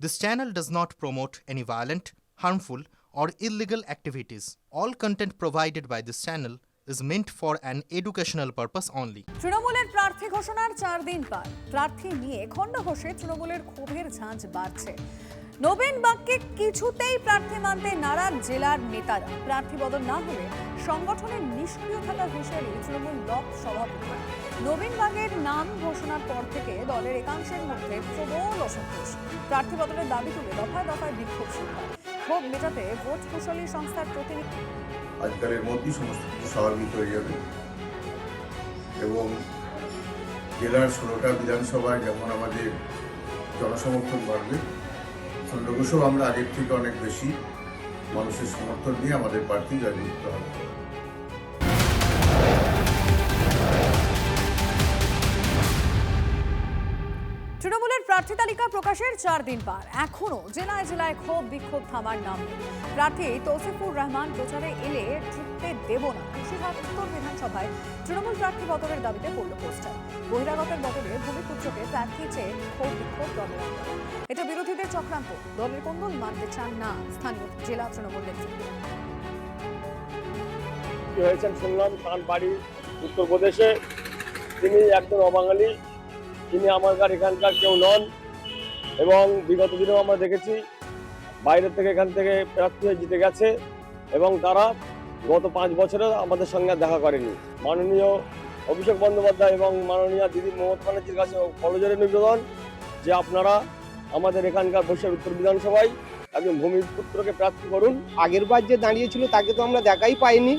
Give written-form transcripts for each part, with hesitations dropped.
This channel does not promote any violent, harmful, or illegal activities. All content provided by this channel is meant for an educational purpose only. তৃণমূলের প্রার্থী ঘোষণার 4 দিন পার। প্রার্থী নিয়ে খণ্ডঘোষে তৃণমূলের ক্ষোভের ঝাঁঝ বাড়ছে। নবীন বাগকে কিছুতেই প্রার্থী মানতে নারাজ জেলার নেতারা। প্রার্থী বদল না হলে সংগঠনের নিষ্ক্রিয় থাকার হুঁশিয়ারি তৃণমূল ব্লক সভাপতি। নবীন বাগের নাম ঘোষণার পর থেকে দলের একাংশের মধ্যে প্রবল অসন্তোষ। প্রার্থী বদলের দাবি তুলে দফায় দফায় বিক্ষোভ শুরু হয়। ক্ষোভ মেটাতে ভোট কুশলী সংস্থার প্রতিনিধি আজকালের মধ্যেই সমস্ত কিছু স্বাভাবিক হয়ে যাবে এবং জেলার 16টা বিধানসভায় যেমন আমাদের জনসমর্থন বাড়বে, খণ্ডঘোষেও আমরা আগের থেকে অনেক বেশি মানুষের সমর্থন নিয়ে আমাদের প্রার্থী জয়যুক্ত হবে। তৃণমূলের প্রার্থী তালিকা প্রকাশের 4 দিন পার। এখনো জেলায় জেলায় ক্ষোভ বিক্ষোভ থামার নাম নেই। প্রার্থী তৌসিফুর রহমান প্রচারে এলে ঢুকতে দেব না। কুশিহাট উত্তর বিধানসভায় তৃণমূল প্রার্থী বদলের দাবিতে পড়ল পোস্টার। বহিরাগতের বদলে ভূমিপুত্রকে প্রার্থী চেয়ে ক্ষোভ বিক্ষোভ দলের। এটা বিরোধীদের চক্রান্ত। দলের কোন্দল মানতে চান না স্থানীয় জেলা তৃণমূল নেতৃত্ব। হয়েছেন শুনলাম তার বাড়ি উত্তরপ্রদেশে। তিনি একজন অবাঙালি, তিনি আমাদের এখানকার কেউ নন এবং বিগত দিনেও আমরা দেখেছি বাইরের থেকে এখান থেকে প্রার্থী হয়ে জিতে গেছে এবং তারা গত 5 বছরে আমাদের সঙ্গে দেখা করেনি। মাননীয় অভিষেক বন্দ্যোপাধ্যায় এবং মাননীয় দিদি মমতা ব্যানার্জির কাছে করজোড়ে নিবেদন যে আপনারা আমাদের এখানকার বসিরহাট উত্তর বিধানসভায় একজন ভূমিপুত্রকে প্রার্থী করুন। আগের বার যে দাঁড়িয়েছিল তাকে তো আমরা দেখাই পাইনি,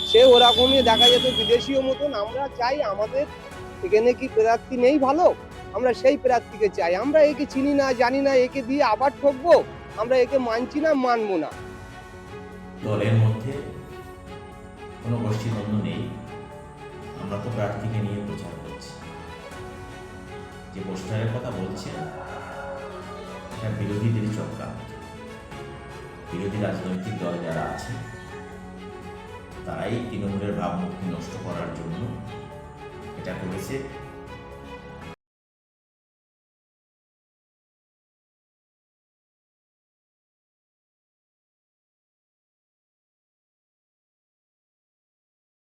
সে ওরকমই দেখা যেত বিদেশীয় মতন। আমরা চাই আমাদের এখানে কি প্রার্থী নেই ভালো, আমরা সেই প্রার্থীকে চাই। আমরা একে চিনি না জানি না, একে দিয়ে আবার ঠকবো? আমরা একে মানছি না, মানবো না। দলের মধ্যে কোনো গোষ্ঠীদ্বন্দ্ব নেই। আমরা তো প্রার্থীকে নিয়ে প্রচার করছি। যে পোস্টারের কথা বলছে এটা বিরোধীদের চক্রান্ত। বিরোধী রাজনৈতিক দল যারা আছে তারাই তৃণমূলের ভাবমূর্তি নষ্ট করার জন্য এটা করেছে।